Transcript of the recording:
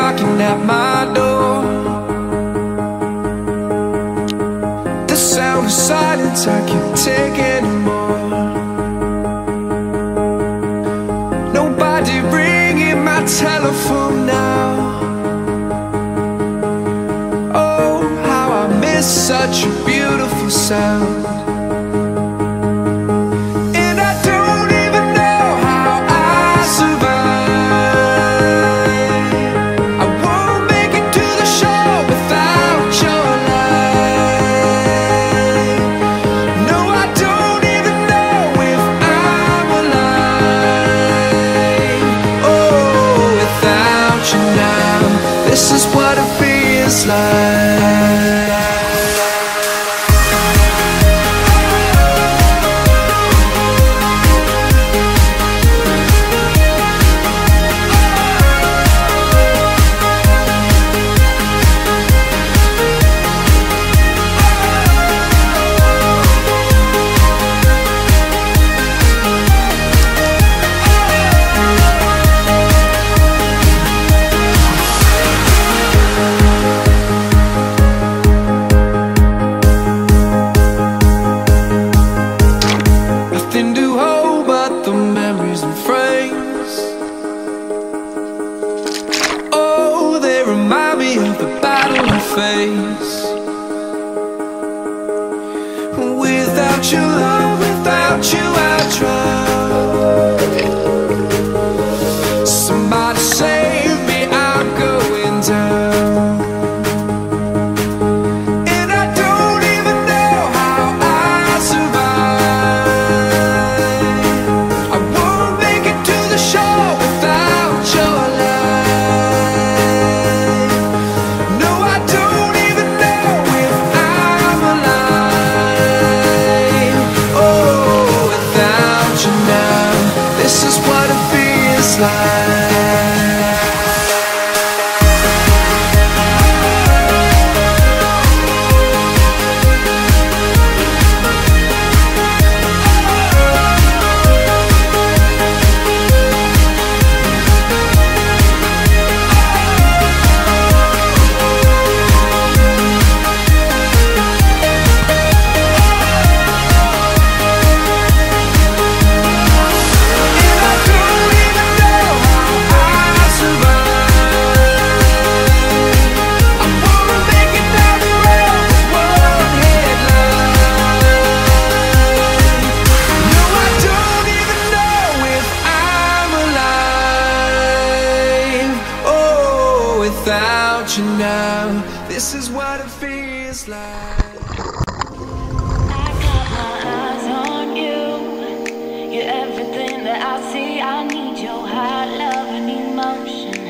knocking at my door. The sound of silence I can't take anymore. Nobody ringing my telephone now. Oh, how I miss such a beautiful sound. This is what it feels like. Without your love, without you I drown. Somebody save me, I'm going down. And I don't even know how I survive. I won't make it to the shore without your light. No, I don't even know if I'm alive. Without you now, this is what it feels like. Without you now, this is what it feels like. I got my eyes on you. You're everything that I see. I need your high love and emotion.